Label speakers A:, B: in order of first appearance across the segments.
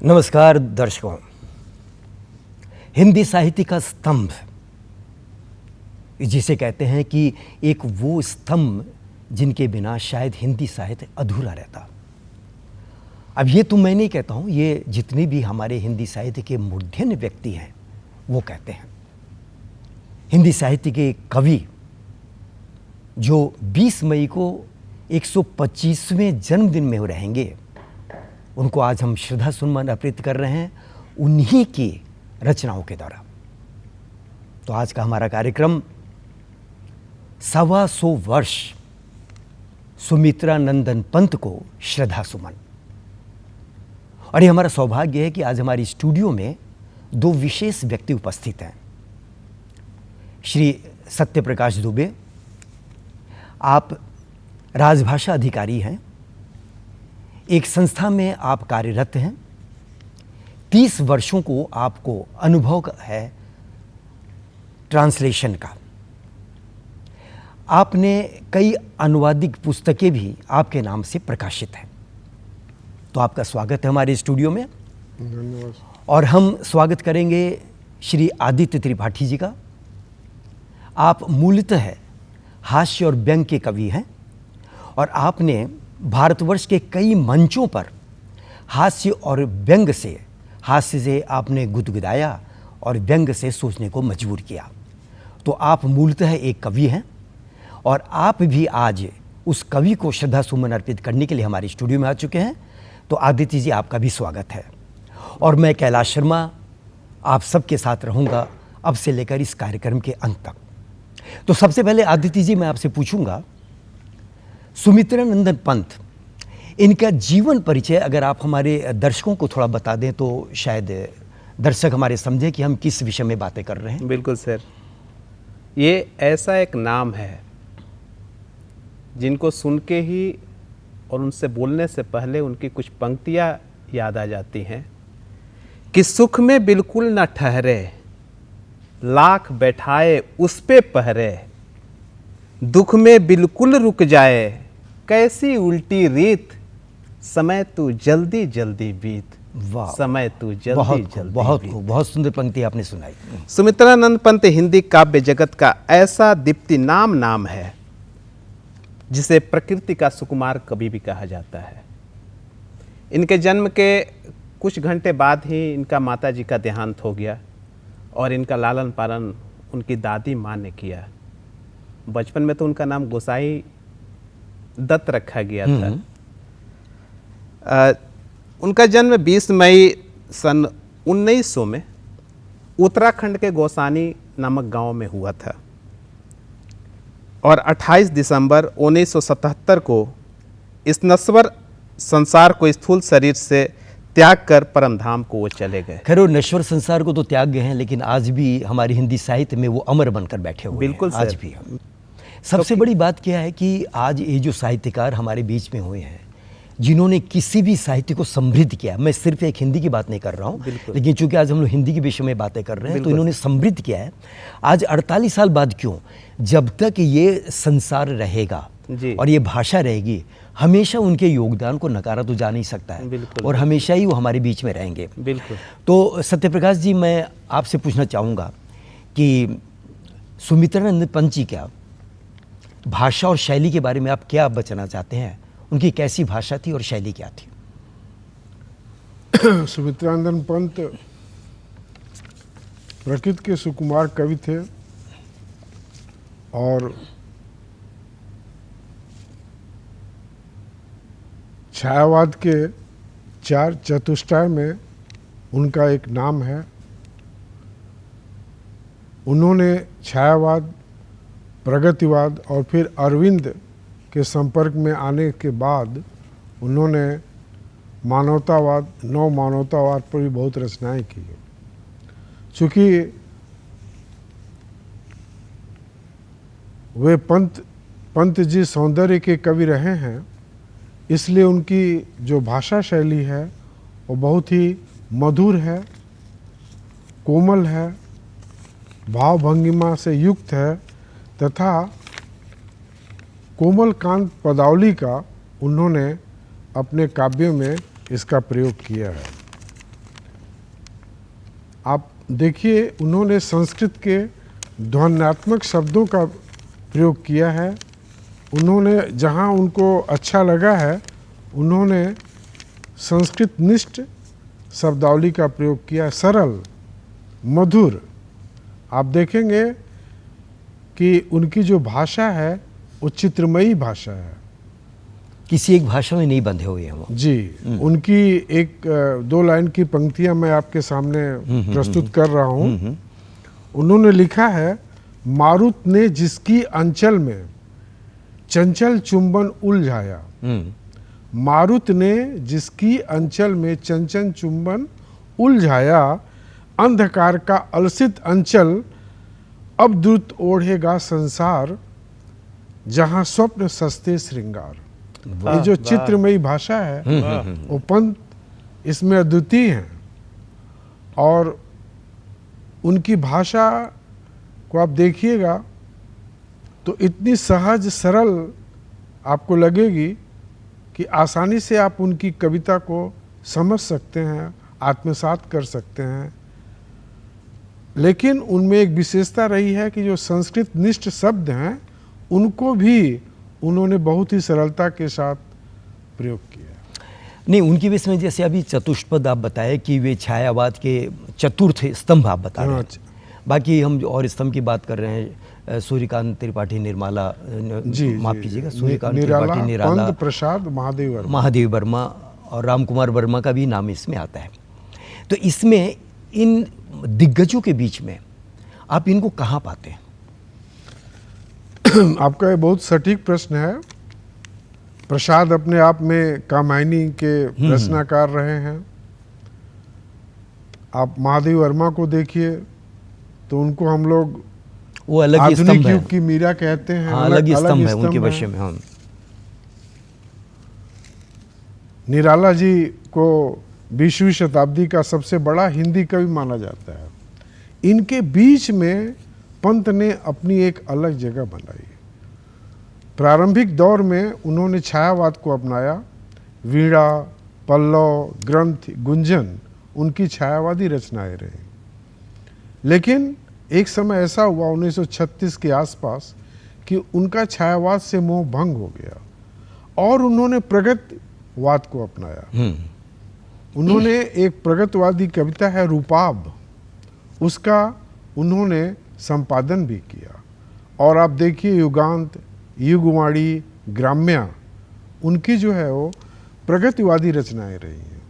A: नमस्कार दर्शकों। हिंदी साहित्य का स्तंभ जिसे कहते हैं कि एक वो स्तंभ जिनके बिना शायद हिंदी साहित्य अधूरा रहता। अब ये तो मैं नहीं कहता हूँ, ये जितने भी हमारे हिंदी साहित्य के मूर्धन्य व्यक्ति हैं वो कहते हैं। हिंदी साहित्य के कवि जो 20 मई को 125वें जन्मदिन में रहेंगे, उनको आज हम श्रद्धा सुमन अर्पित कर रहे हैं उन्हीं की रचनाओं के द्वारा। तो आज का हमारा कार्यक्रम 125 वर्ष सुमित्रा नंदन पंत को श्रद्धा सुमन। और ये हमारा सौभाग्य है कि आज हमारी स्टूडियो में दो विशेष व्यक्ति उपस्थित हैं। श्री सत्यप्रकाश दुबे, आप राजभाषा अधिकारी हैं, एक संस्था में आप कार्यरत हैं। 30 वर्षों को आपको अनुभव है ट्रांसलेशन का। आपने कई अनुवादिक पुस्तकें भी आपके नाम से प्रकाशित हैं। तो आपका स्वागत है हमारे स्टूडियो में।
B: धन्यवाद।
A: और हम स्वागत करेंगे श्री आदित्य त्रिपाठी जी का। आप मूलतः हास्य और व्यंग के कवि हैं और आपने भारतवर्ष के कई मंचों पर हास्य से आपने गुदगुदाया और व्यंग से सोचने को मजबूर किया। तो आप मूलतः एक कवि हैं और आप भी आज उस कवि को श्रद्धा सुमन अर्पित करने के लिए हमारे स्टूडियो में आ चुके हैं। तो आदित्य जी, आपका भी स्वागत है। और मैं कैलाश शर्मा आप सबके साथ रहूँगा अब से लेकर इस कार्यक्रम के अंत तक। तो सबसे पहले आदित्य जी, मैं आपसे पूछूंगा, सुमित्रा नंदन पंत, इनका जीवन परिचय अगर आप हमारे दर्शकों को थोड़ा बता दें तो शायद दर्शक हमारे समझे कि हम किस विषय में बातें कर रहे हैं।
B: बिल्कुल सर, ये ऐसा एक नाम है जिनको सुन के ही और उनसे बोलने से पहले उनकी कुछ पंक्तियाँ याद आ जाती हैं कि सुख में बिल्कुल न ठहरे, लाख बैठाए उस पे पहरे, दुख में बिल्कुल रुक जाए, कैसी उल्टी रीत, समय तू जल्दी जल्दी बीत।
A: वाह,
B: समय तू जल्दी
A: बहुत
B: बीत।
A: खूब, बहुत सुंदर पंक्ति आपने सुनाई।
B: सुमित्रानंद पंत हिंदी काव्य जगत का ऐसा दीप्तिनाम नाम है जिसे प्रकृति का सुकुमार कवि भी कहा जाता है। इनके जन्म के कुछ घंटे बाद ही इनका माताजी का देहांत हो गया और इनका लालन पालन उनकी दादी माँ ने किया। बचपन में तो उनका नाम गोसाई दत्त रखा गया था। उनका जन्म 20 मई सन 1900 में उत्तराखंड के गौसानी नामक गांव में हुआ था और 28 दिसंबर 1977 को इस नश्वर संसार को स्थूल शरीर से त्याग कर परम धाम को वो चले गए।
A: खैर, वो नश्वर संसार को तो त्याग गए हैं, लेकिन आज भी हमारी हिंदी साहित्य में वो अमर बनकर बैठे हुए
B: बिल्कुल
A: हैं। आज भी सबसे बड़ी बात क्या है कि आज ये जो साहित्यकार हमारे बीच में हुए हैं जिन्होंने किसी भी साहित्य को समृद्ध किया, मैं सिर्फ एक हिंदी की बात नहीं कर रहा हूँ, लेकिन चूंकि आज हम लोग हिंदी के विषय में बातें कर रहे हैं तो इन्होंने समृद्ध किया है। आज 48 साल बाद क्यों, जब तक ये संसार रहेगा और ये भाषा रहेगी, हमेशा उनके योगदान को नकारा तो जा नहीं सकता है और हमेशा ही वो हमारे बीच में रहेंगे।
B: बिल्कुल।
A: तो सत्यप्रकाश जी, मैं आपसे पूछना चाहूँगा कि सुमित्रा नंदन पंत जी क्या भाषा और शैली के बारे में आप क्या बताना चाहते हैं? उनकी कैसी भाषा थी और शैली क्या थी?
C: सुमित्रानंदन पंत प्रकृति के सुकुमार कवि थे और छायावाद के 4 चतुष्टय में उनका एक नाम है। उन्होंने छायावाद, प्रगतिवाद और फिर अरविंद के संपर्क में आने के बाद उन्होंने मानवतावाद, नव मानवतावाद पर भी बहुत रचनाएं की। चूँकि वे पंत जी सौंदर्य के कवि रहे हैं, इसलिए उनकी जो भाषा शैली है वो बहुत ही मधुर है, कोमल है, भाव भंगिमा से युक्त है तथा कोमलकांत पदावली का उन्होंने अपने काव्यों में इसका प्रयोग किया है। आप देखिए, उन्होंने संस्कृत के ध्वन्यात्मक शब्दों का प्रयोग किया है। उन्होंने जहाँ उनको अच्छा लगा है, उन्होंने संस्कृत निष्ठ शब्दावली का प्रयोग किया, सरल, मधुर। आप देखेंगे कि उनकी जो भाषा है वो चित्रमयी भाषा है,
A: किसी एक भाषा में नहीं बंधे हुए हैं वो।
C: जी। उनकी एक 2 लाइन की पंक्तियां मैं आपके सामने प्रस्तुत कर रहा हूं। उन्होंने लिखा है, मारुत ने जिसकी अंचल में चंचल चुंबन उलझाया, मारुत ने जिसकी अंचल में चंचल चुंबन उलझाया, अंधकार का अलसित अंचल अब द्रुत ओढ़ेगा संसार, जहां स्वप्न सस्ते श्रृंगार। ये जो चित्रमयी भाषा है वो पंत इसमें अद्वितीय है। और उनकी भाषा को आप देखिएगा तो इतनी सहज सरल आपको लगेगी कि आसानी से आप उनकी कविता को समझ सकते हैं, आत्मसात कर सकते हैं। लेकिन उनमें एक विशेषता रही है कि जो संस्कृत निष्ठ शब्द हैं उनको भी उन्होंने बहुत ही सरलता के साथ प्रयोग किया।
A: नहीं, उनके विषय में जैसे अभी चतुष्पद आप बताए कि वे छायावाद के चतुर्थ स्तंभ आप बता रहे हैं। बाकी हम और स्तंभ की बात कर रहे हैं, सूर्यकांत त्रिपाठी निर्मला, माफ कीजिएगा, सूर्यकांत त्रिपाठी निराला,
C: पंत प्रसाद
A: महादेव वर्मा और राम कुमार वर्मा का भी नाम इसमें आता है। तो इसमें इन दिग्गजों के बीच में आप इनको कहाँ पाते हैं?
C: आपका ये बहुत सटीक प्रश्न है। प्रसाद अपने आप में कामायनी के रचनाकार रहे हैं। आप महादेव वर्मा को देखिए तो उनको हम लोग
A: वो अलग ही स्तंभ
C: आधुनिक
A: है,
C: युग की मीरा कहते हैं।
A: हाँ, अलग ही स्तंभ है उनके विषय में। हाँ,
C: निराला जी को 20वीं शताब्दी का सबसे बड़ा हिंदी कवि माना जाता है। इनके बीच में पंत ने अपनी एक अलग जगह बनाई। प्रारंभिक दौर में उन्होंने छायावाद को अपनाया। वीणा, पल्लव, ग्रंथ, गुंजन उनकी छायावादी रचनाएं रही। लेकिन एक समय ऐसा हुआ 1936 के आसपास कि उनका छायावाद से मोह भंग हो गया और उन्होंने प्रगतवाद को अपनाया। उन्होंने एक प्रगतवादी कविता है रूपाब, उसका उन्होंने संपादन भी किया। और आप देखिए युगांत, युगवाणी, ग्राम्या, उनकी जो है वो प्रगतिवादी रचनाएं रही हैं।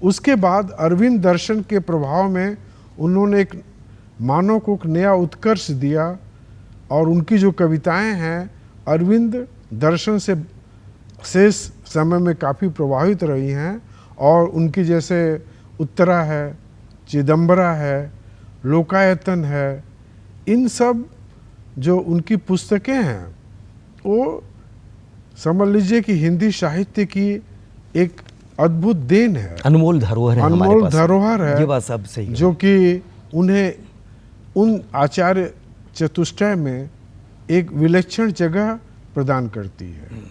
C: उसके बाद अरविंद दर्शन के प्रभाव में उन्होंने एक मानव को एक नया उत्कर्ष दिया और उनकी जो कविताएं हैं अरविंद दर्शन से शेष समय में काफ़ी प्रभावित रही हैं। और उनकी जैसे उत्तरा है, चिदंबरा है, लोकायतन है, इन सब जो उनकी पुस्तकें हैं वो समझ लीजिए कि हिंदी साहित्य की एक अद्भुत देन है,
A: अनमोल धरोहर है,
C: अनमोल धरोहर है।
A: ये बात सब सही है।
C: जो कि उन्हें उन आचार्य चतुष्टय में एक विलक्षण जगह प्रदान करती है।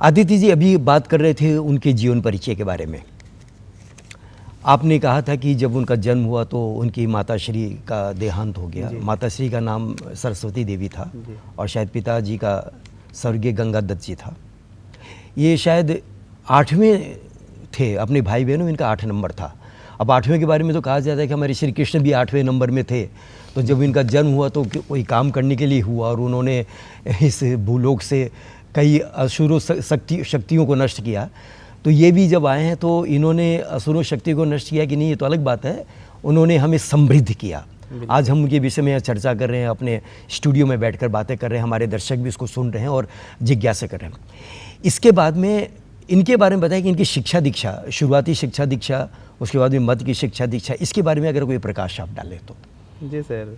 A: आदित्य जी अभी बात कर रहे थे उनके जीवन परिचय के बारे में। आपने कहा था कि जब उनका जन्म हुआ तो उनकी माताश्री का देहांत हो गया। माताश्री का नाम सरस्वती देवी था और शायद पिताजी का स्वर्गीय गंगा दत्त जी था। ये शायद 8वें थे अपने भाई बहनों, इनका 8 नंबर था। अब 8वें के बारे में तो कहा जाता है कि हमारे श्री कृष्ण भी 8वें नंबर में थे। तो जब इनका जन्म हुआ तो कोई काम करने के लिए हुआ और उन्होंने इस भूलोक से कई असुरों शक्तियों को नष्ट किया। तो ये भी जब आए हैं तो इन्होंने असुरों शक्ति को नष्ट किया कि नहीं, ये तो अलग बात है, उन्होंने हमें समृद्ध किया। आज हम उनके विषय में चर्चा कर रहे हैं, अपने स्टूडियो में बैठकर बातें कर रहे हैं, हमारे दर्शक भी इसको सुन रहे हैं और जिज्ञासा कर रहे हैं। इसके बाद में इनके बारे में बताया कि इनकी शिक्षा दीक्षा, शुरुआती शिक्षा दीक्षा, उसके बाद में मध्य की शिक्षा दीक्षा, इसके बारे में अगर कोई प्रकाश आप डालें तो।
B: जी सर,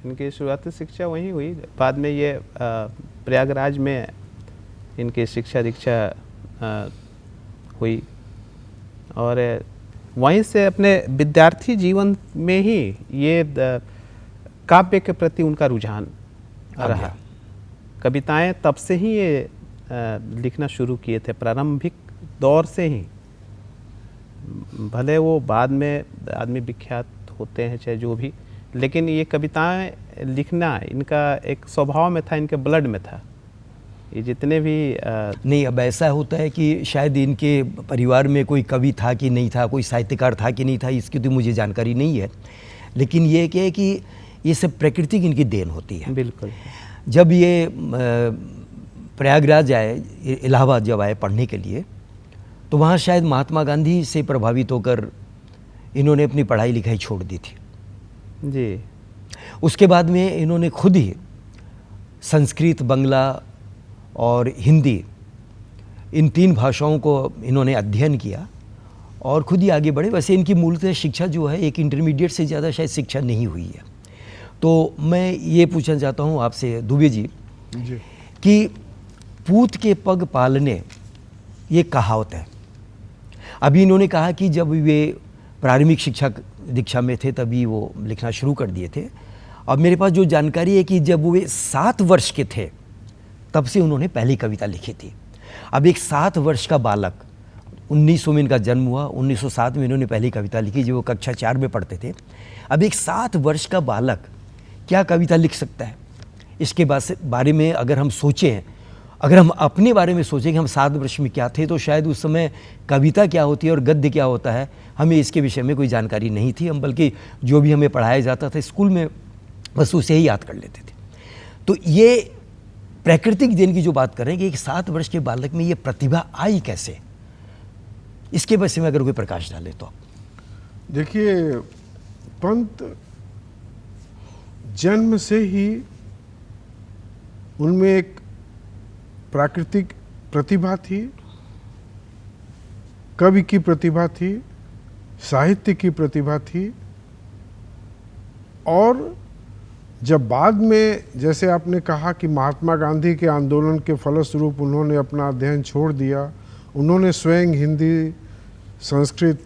B: इनकी शुरुआती शिक्षा वहीं हुई। बाद में ये प्रयागराज में इनकी शिक्षा दीक्षा हुई और वहीं से अपने विद्यार्थी जीवन में ही ये काव्य के प्रति उनका रुझान रहा। कविताएं तब से ही ये लिखना शुरू किए थे, प्रारंभिक दौर से ही। भले वो बाद में आदमी विख्यात होते हैं चाहे जो भी, लेकिन ये कविताएं लिखना इनका एक स्वभाव में था, इनके ब्लड में था। ये जितने भी
A: नहीं, अब ऐसा होता है कि शायद इनके परिवार में कोई कवि था कि नहीं था, कोई साहित्यकार था कि नहीं था, इसकी तो मुझे जानकारी नहीं है, लेकिन ये क्या है कि ये सब प्रकृति की इनकी देन होती है।
B: बिल्कुल।
A: जब ये प्रयागराज आए, इलाहाबाद जब आए पढ़ने के लिए, तो वहाँ शायद महात्मा गांधी से प्रभावित होकर इन्होंने अपनी पढ़ाई लिखाई छोड़ दी थी
B: जी।
A: उसके बाद में इन्होंने खुद ही संस्कृत, बांग्ला और हिंदी, इन 3 भाषाओं को इन्होंने अध्ययन किया और खुद ही आगे बढ़े। वैसे इनकी मूलतः शिक्षा जो है एक इंटरमीडिएट से ज़्यादा शायद शिक्षा नहीं हुई है। तो मैं ये पूछना चाहता हूँ आपसे दुबे जी कि पूत के पग पालने, ये कहावत है। अभी इन्होंने कहा कि जब वे प्रारंभिक शिक्षा दीक्षा में थे तभी वो लिखना शुरू कर दिए थे। अब मेरे पास जो जानकारी है कि जब वे 7 वर्ष के थे तब से उन्होंने पहली कविता लिखी थी। अब एक 7 वर्ष का बालक, 1900 में इनका जन्म हुआ, 1907 में इन्होंने पहली कविता लिखी जो वो कक्षा 4 में पढ़ते थे। अब एक 7 वर्ष का बालक क्या कविता लिख सकता है? इसके बारे में अगर हम सोचें, अगर हम अपने बारे में सोचें कि हम 7 वर्ष में क्या थे, तो शायद उस समय कविता क्या होती है और गद्य क्या होता है, हमें इसके विषय में कोई जानकारी नहीं थी। हम बल्कि जो भी हमें पढ़ाया जाता था स्कूल में बस उसे ही याद कर लेते थे। तो ये प्राकृतिक देन की जो बात कर रहे हैं कि एक 7 वर्ष के बालक में ये प्रतिभा आई कैसे, इसके विषय में अगर कोई प्रकाश डाले तो।
C: देखिए, पंत जन्म से ही उनमें एक प्राकृतिक प्रतिभा थी, कवि की प्रतिभा थी, साहित्य की प्रतिभा थी। और जब बाद में, जैसे आपने कहा कि महात्मा गांधी के आंदोलन के फलस्वरूप उन्होंने अपना अध्ययन छोड़ दिया, उन्होंने स्वयं हिंदी, संस्कृत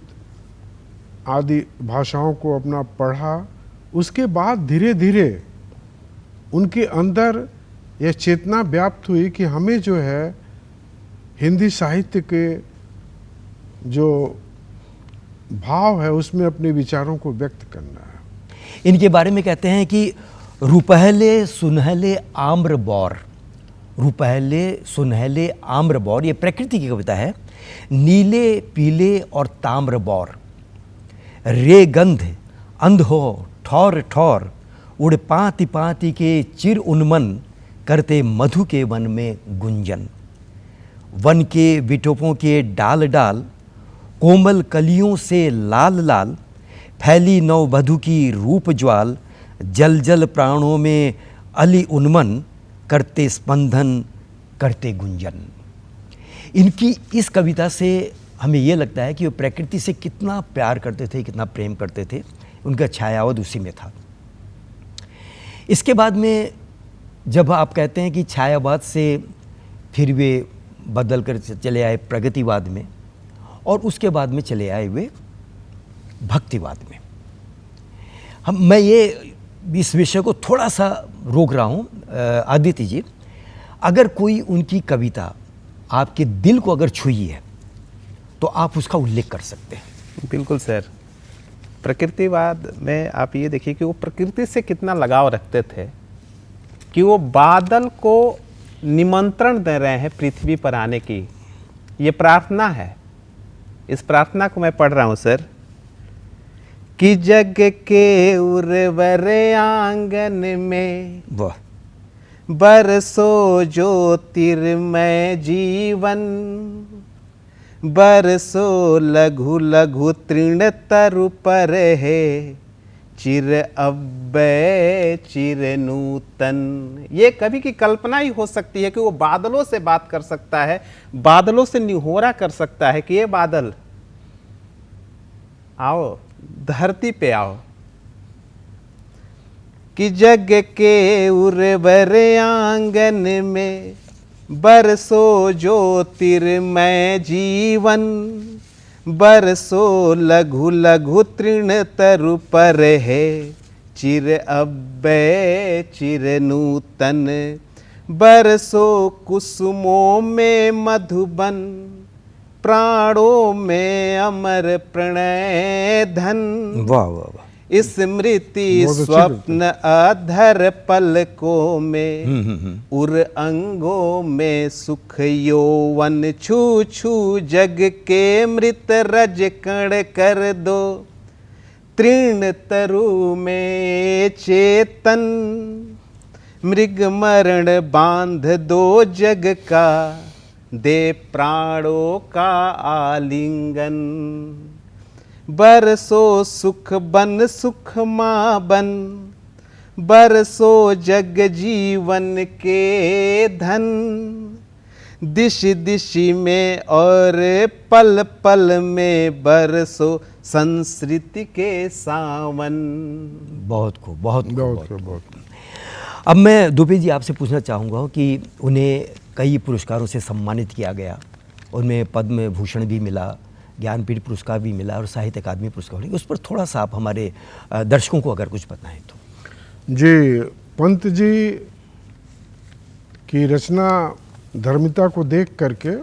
C: आदि भाषाओं को अपना पढ़ा, उसके बाद धीरे धीरे उनके अंदर यह चेतना व्याप्त हुई कि हमें जो है हिंदी साहित्य के जो भाव है उसमें अपने विचारों को व्यक्त करना है।
A: इनके बारे में कहते हैं कि रुपहले सुनहले आम्र बौर, रुपहले सुनहले आम्र बौर, ये प्रकृति की कविता है। नीले पीले और ताम्र बौर, रे गंध अंध हो ठौर ठौर, उड़ पाती पाती के चिर उन्मन, करते मधु के वन में गुंजन। वन के विटोपों के डाल डाल, कोमल कलियों से लाल लाल, फैली नववधु की रूप ज्वाल, जल जल प्राणों में अली उन्मन, करते स्पंदन करते गुंजन। इनकी इस कविता से हमें ये लगता है कि वो प्रकृति से कितना प्यार करते थे, कितना प्रेम करते थे, उनका छायावत उसी में था। इसके बाद में जब आप कहते हैं कि छायावाद से फिर वे बदल कर चले आए प्रगतिवाद में, और उसके बाद में चले आए वे भक्तिवाद में। मैं ये इस विषय को थोड़ा सा रोक रहा हूँ आदित्य जी, अगर कोई उनकी कविता आपके दिल को अगर छुई है तो आप उसका उल्लेख कर सकते हैं।
B: बिल्कुल सर। प्रकृतिवाद में आप ये देखिए कि वो प्रकृति से कितना लगाव रखते थे कि वो बादल को निमंत्रण दे रहे हैं पृथ्वी पर आने की। ये प्रार्थना है, इस प्रार्थना को मैं पढ़ रहा हूँ सर। कि जग के उर्वर आंगन में
A: वाह,
B: बरसो ज्योतिर्मय जीवन, बरसो लघु लघु तृण तरु पर है, चिर अव्यय चिर नूतन। ये कवि की कल्पना ही हो सकती है कि वो बादलों से बात कर सकता है, बादलों से निहोरा कर सकता है कि ये बादल आओ, धरती पे आओ। कि जग के उर्वर आंगन में बरसो ज्योतिर्मय जीवन, बरसो लघु लघु तृण तरु पर है, चिर अव्यय चिर नूतन, बरसो कुसुमों में मधुबन, प्राणों में अमर प्रणय धन।
A: वाह वाह वाह।
B: स्मृति
C: बहुत अच्छी
B: स्वप्न अधर पलकों में, उर अंगों में सुख यौवन छू छू जग के मृत रज कण कर दो। तृण तरु में चेतन मृग मरण बांध दो जग का, दे प्राणों का आलिंगन। बरसो सुख बन सुख माँ बन, बरसो जग जीवन के धन। दिश दिशि में और पल पल में बरसो संस्कृति के सावन।
A: बहुत खूब, बहुत खूब,
C: बहुत बहुत
A: अब मैं दुबे जी आपसे पूछना चाहूँगा कि उन्हें कई पुरस्कारों से सम्मानित किया गया, उनमें पद्म भूषण भी मिला, ज्ञानपीठ पुरस्कार भी मिला और साहित्य अकादमी पुरस्कार भी। उस पर थोड़ा सा आप हमारे दर्शकों को अगर कुछ बताएं तो।
C: जी, पंत जी की रचना धर्मिता को देख करके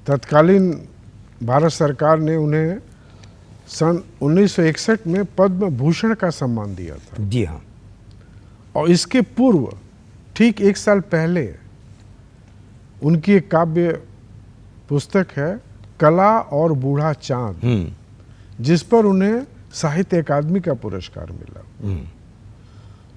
C: तत्कालीन भारत सरकार ने उन्हें सन 1961 में पद्म भूषण का सम्मान दिया था।
A: जी हाँ।
C: और इसके पूर्व ठीक 1 साल पहले उनकी एक काव्य पुस्तक है कला और बूढ़ा चांद, जिस पर उन्हें साहित्य अकादमी का पुरस्कार मिला।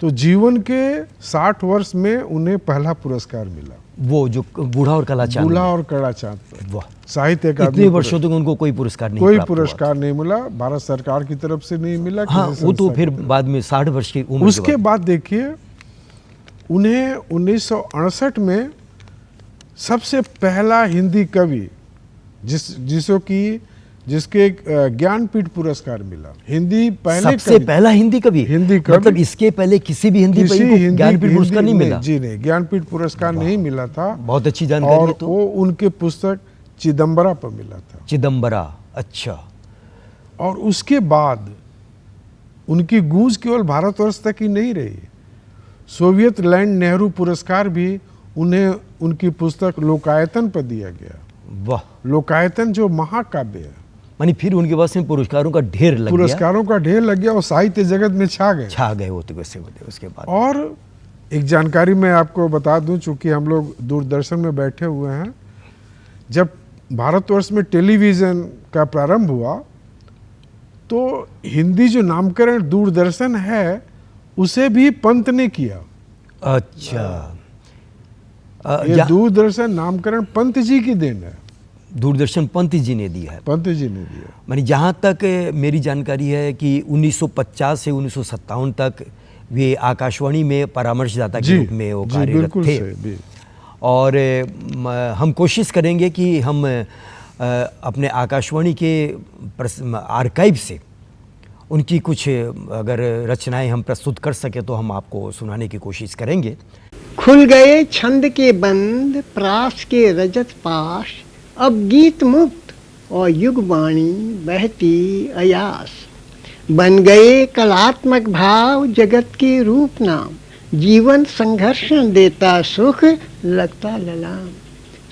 C: तो जीवन के 60 वर्ष में उन्हें पहला पुरस्कार मिला,
A: वो जो बूढ़ा और कला चांद।
C: बूढ़ा और कड़ा चांद पर।
A: वाह।
C: साहित्य अकादमी
A: इतने वर्षों तक उनको कोई पुरस्कार नहीं
C: कोई
A: प्राप्त हुआ।
C: पुरस्कार नहीं मिला, भारत सरकार की तरफ से नहीं मिला।
A: हाँ,
C: किसी
A: वो तो
C: संस्था
A: फिर
C: की तरफ।
A: बाद में 60 वर्ष की उम्र
C: उसके बाद देखिए उन्हें 1968 में सबसे पहला हिंदी कवि जिसके ज्ञानपीठ पुरस्कार मिला। हिंदी पहले
A: सबसे पहला हिंदी कवि। मतलब इसके पहले किसी भी हिंदी कवि को ज्ञानपीठ पुरस्कार नहीं मिला।
C: जी नहीं, ज्ञानपीठ पुरस्कार नहीं मिला था।
A: बहुत अच्छी जानकारी
C: और
A: है। तो
C: वो उनके पुस्तक चिदम्बरा पर मिला था।
A: चिदम्बरा, अच्छा।
C: और उसके बाद उनकी गूंज केवल भारतवर्ष तक ही नहीं रही, सोवियत लैंड नेहरू पुरस्कार भी उन्हें उनकी पुस्तक लोकायतन पर दिया गया।
A: वाह।
C: लोकायतन जो महाकाव्य है,
A: मानी फिर उनके पास में पुरस्कारों का ढेर लग गया।
C: पुरस्कारों का ढेर लग गया और साहित्य जगत में छा गए
A: वो तो वैसे होते उसके बाद।
C: और एक जानकारी मैं आपको बता दूं, चूंकि हम लोग दूरदर्शन में बैठे हुए हैं, जब भारतवर्ष में टेलीविज़न का प्रारंभ हुआ तो हिंदी जो नामकरण दूरदर्शन है उसे भी पंत ने किया।
A: अच्छा।
C: ये दूरदर्शन नामकरण पंत जी की देन है।
A: दूरदर्शन पंत जी ने दिया है।
C: पंत जी ने दिया।
A: मानी जहाँ तक मेरी जानकारी है कि 1950 से 1957 तक वे आकाशवाणी में परामर्शदाता के रूप में वो कार्यरत थे। और हम कोशिश करेंगे कि हम अपने आकाशवाणी के आर्काइव से उनकी कुछ अगर रचनाएं हम प्रस्तुत कर सके तो हम आपको सुनाने की कोशिश करेंगे।
D: खुल गए छंद के बंद, प्रास के रजत पाश, अब गीत मुक्त और युग वाणी बहती अयास। बन गए कलात्मक भाव जगत के रूप नाम, जीवन संघर्षण देता सुख लगता ललाम।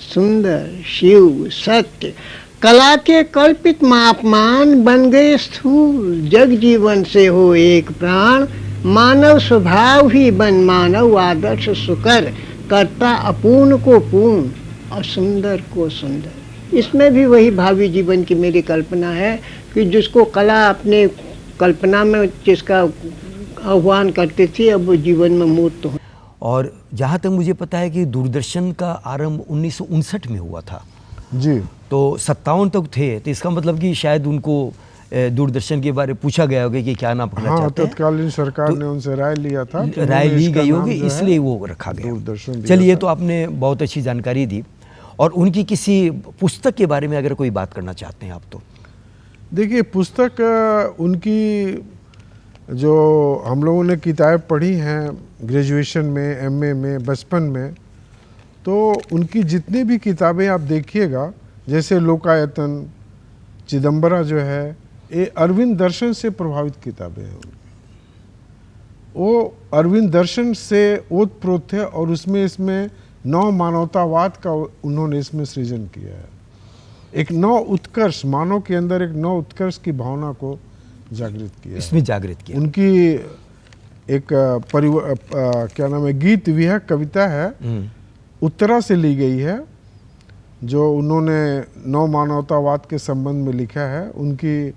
D: सुंदर शिव सत्य कला के कल्पित मापमान बन गए स्थूल, जग जीवन से हो एक प्राण। मानव स्वभाव ही बन मानव आदर्श सुकर, करता अपूर्ण को पूर्ण और सुंदर को सुंदर। इसमें भी वही भावी जीवन की मेरी कल्पना है कि जिसको कला अपने कल्पना में जिसका आह्वान करती थी, अब वो जीवन में मूर्त हो।
A: और जहाँ तक मुझे पता है कि दूरदर्शन का आरंभ 1959 में हुआ था
C: जी।
A: तो 57 तक थे, तो इसका मतलब कि शायद उनको दूरदर्शन के बारे में पूछा गया होगा कि क्या नाम रखना चाहते हैं।
C: तत्कालीन सरकार ने उनसे राय लिया था,
A: राय ली गई होगी, इसलिए वो रखा गया। चलिए, तो आपने बहुत अच्छी जानकारी दी। और उनकी किसी पुस्तक के बारे में अगर कोई बात करना चाहते हैं आप तो।
C: देखिए, पुस्तक उनकी जो हम लोगों ने किताब पढ़ी हैं ग्रेजुएशन में, एमए में, बचपन में, तो उनकी जितनी भी किताबें आप देखिएगा, जैसे लोकायतन, चिदम्बरा जो है, ये अरविंद दर्शन से प्रभावित किताबें हैं। वो अरविंद दर्शन से ओतप्रोत थे और इसमें नव मानवतावाद का उन्होंने इसमें सृजन किया है। एक नव उत्कर्ष, मानव के अंदर एक नव उत्कर्ष की भावना को जागृत किया है।
A: इसमें जागृत किया।
C: उनकी एक क्या नाम है, गीत विहग कविता है, उत्तरा से ली गई है, जो उन्होंने नव मानवतावाद के संबंध में लिखा है। उनकी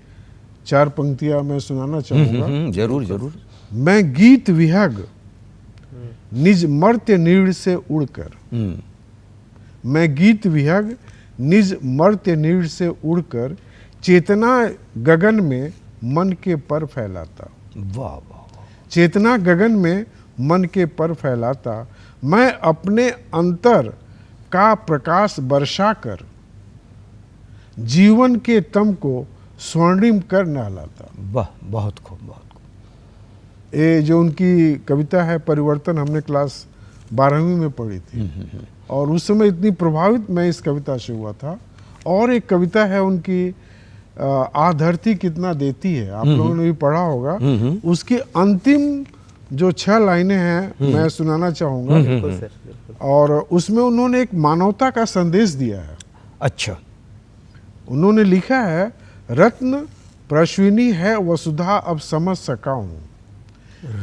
C: 4 पंक्तियां मैं सुनाना चाहूंगा।
A: जरूर जरूर।
C: मैं गीत विहग निज मर्त्य नीड़ से उड़कर, मैं गीत विहग निज मर्त्य नीड़ से उड़कर चेतना गगन में मन के पर फैलाता।
A: वाह वाह।
C: चेतना गगन में मन के पर फैलाता, मैं अपने अंतर का प्रकाश बरसाकर जीवन के तम को स्वर्णिम कर नहलाता।
A: वाह, बहुत खूब बहुत खूब।
C: ये जो उनकी कविता है परिवर्तन, हमने क्लास 12वीं में पढ़ी थी और उस समय इतनी प्रभावित मैं इस कविता से हुआ था। और एक कविता है उनकी आ धरती कितना देती है, आप लोगों ने भी पढ़ा होगा। उसकी अंतिम जो 6 लाइनें हैं मैं सुनाना चाहूंगा। और उसमें उन्होंने एक मानवता का संदेश दिया है।
A: अच्छा।
C: उन्होंने लिखा है, रत्न प्रश्विनी है वसुधा अब समझ सका हूं।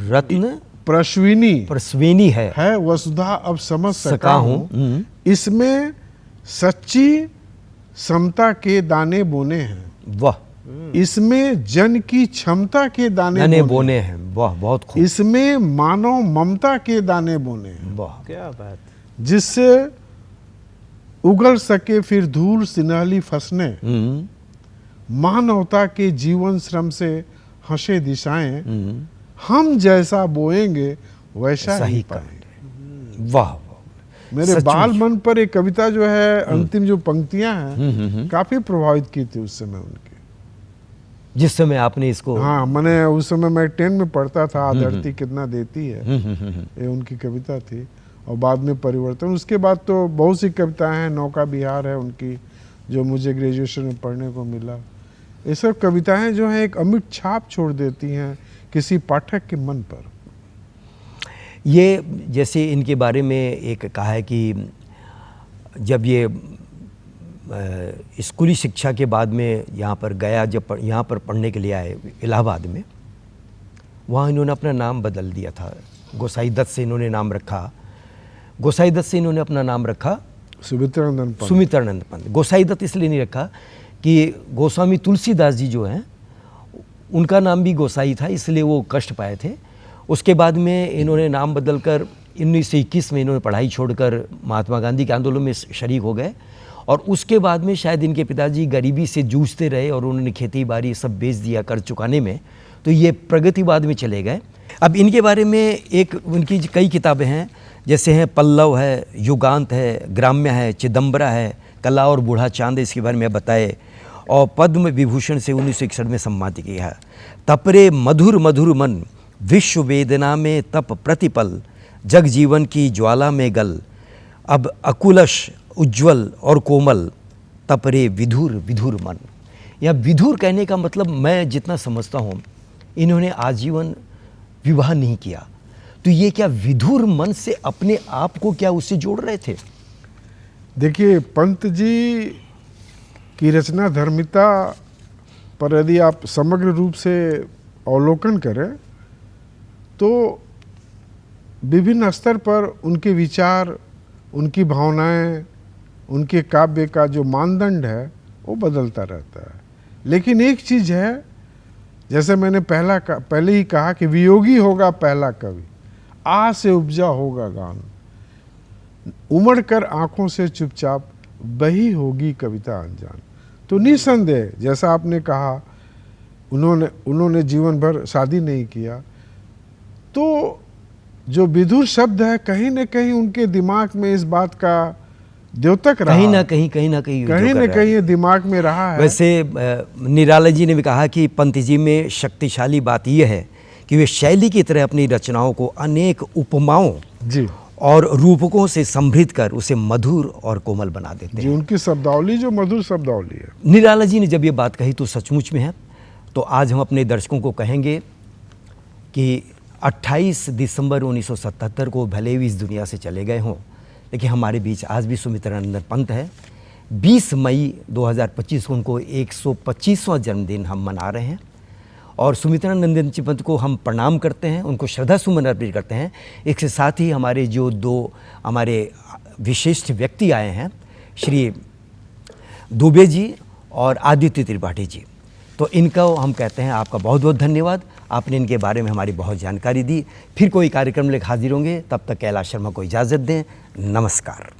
A: रत्न
C: प्रश्विनी
A: है
C: वसुधा अब समझ सका हूं। इसमें सच्ची समता के दाने बोने हैं।
A: वाह।
C: इसमें जन की क्षमता के दाने
A: बोने हैं। वाह, बहुत खूब।
C: इसमें मानव ममता के दाने बोने हैं।
A: वाह,
B: क्या बात।
C: जिससे उगल सके फिर धूल सिनाली फसने, मानवता के जीवन श्रम से हंसे दिशाएं, हम जैसा बोएंगे वैसा ही पाएंगे।
A: वाह।
C: मेरे बाल मन पर एक कविता जो है, अंतिम जो पंक्तियां हैं काफी प्रभावित की थी उस समय उनकी।
A: जिस समय आपने इसको,
C: हाँ, मैंने उस समय मैं 10 में पढ़ता था, धरती कितना देती है, ये उनकी कविता थी। और बाद में परिवर्तन, उसके बाद तो बहुत सी कविताएं हैं, नौका बिहार है उनकी, जो मुझे ग्रेजुएशन में पढ़ने को मिला। ये सब कविताएं जो हैं एक अमिट छाप छोड़ देती हैं किसी पाठक के मन पर।
A: ये जैसे इनके बारे में एक कहा है कि जब ये स्कूली शिक्षा के बाद में यहाँ पर गया, जब यहाँ पर पढ़ने के लिए आए इलाहाबाद में, वहाँ इन्होंने अपना नाम बदल दिया था। गोसाई दत्त से इन्होंने नाम रखा, गोसाई दत्त से इन्होंने अपना नाम रखा सुमित्रानंद पंत। गोसाई दत्त इसलिए नहीं रखा कि गोस्वामी तुलसीदास जी जो हैं उनका नाम भी गोसाई था, इसलिए वो कष्ट पाए थे। उसके बाद में इन्होंने नाम बदलकर 1921 में इन्होंने पढ़ाई छोड़कर महात्मा गांधी के आंदोलन में शरीक हो गए। और उसके बाद में शायद इनके पिताजी गरीबी से जूझते रहे और उन्होंने खेती बाड़ी सब बेच दिया कर्ज चुकाने में, तो ये प्रगतिवाद में चले गए। अब इनके बारे में एक उनकी कई किताबें हैं, जैसे हैं पल्लव है, युगांत है, ग्राम्य है, चिदम्बरा है, कला और बूढ़ा चांद, इसके बारे में बताए। और पद्म विभूषण से 1961 में सम्मानित किया है। तपरे मधुर मधुर मन विश्व वेदना में तप प्रतिपल, जग जीवन की ज्वाला में गल, अब अकुलश उज्ज्वल और कोमल, तपरे विधुर विधुर मन। या विधुर कहने का मतलब मैं जितना समझता हूँ, इन्होंने आजीवन विवाह नहीं किया, तो ये क्या विधुर मन से अपने आप को क्या उससे जोड़ रहे थे?
C: देखिए, पंत जी की रचना धर्मिता पर यदि आप समग्र रूप से अवलोकन करें तो विभिन्न स्तर पर उनके विचार, उनकी भावनाएं, उनके काव्य का जो मानदंड है वो बदलता रहता है। लेकिन एक चीज़ है, जैसे मैंने पहले ही कहा कि वियोगी होगा पहला कवि, आ से उपजा होगा गान, उमड़ कर आंखों से चुपचाप बही होगी कविता अनजान। तो निसंदेह, जैसा आपने कहा, उन्होंने जीवन भर शादी नहीं किया, तो जो विधुर शब्द है कहीं न कहीं उनके दिमाग में इस बात का द्योतक रहा,
A: कहीं ना कहीं
C: ये दिमाग में रहा है।
A: वैसे निराला जी ने भी कहा कि पंत जी में शक्तिशाली बात यह है कि वे शैली की तरह अपनी रचनाओं को अनेक उपमाओं
C: जी
A: और रूपकों से समृद्ध कर उसे मधुर और कोमल बना देते हैं।
C: उनकी शब्दावली जो मधुर शब्दावली है।
A: निराला जी ने जब ये बात कही तो सचमुच में है। तो आज हम अपने दर्शकों को कहेंगे कि 28 दिसंबर 1977 को भले ही इस दुनिया से चले गए हों, लेकिन हमारे बीच आज भी सुमित्रानंदन पंत है। 20 मई 2025 को उनको 125वां जन्मदिन हम मना रहे हैं और सुमित्रानंदन जी पंत को हम प्रणाम करते हैं, उनको श्रद्धा सुमन अर्पित करते हैं। इसके साथ ही हमारे जो 2 हमारे विशिष्ट व्यक्ति आए हैं, श्री दुबे जी और आदित्य त्रिपाठी जी, तो इनका हम कहते हैं आपका बहुत बहुत धन्यवाद। आपने इनके बारे में हमारी बहुत जानकारी दी। फिर कोई कार्यक्रम लेकर हाजिर होंगे, तब तक कैलाश शर्मा को इजाज़त दें। नमस्कार।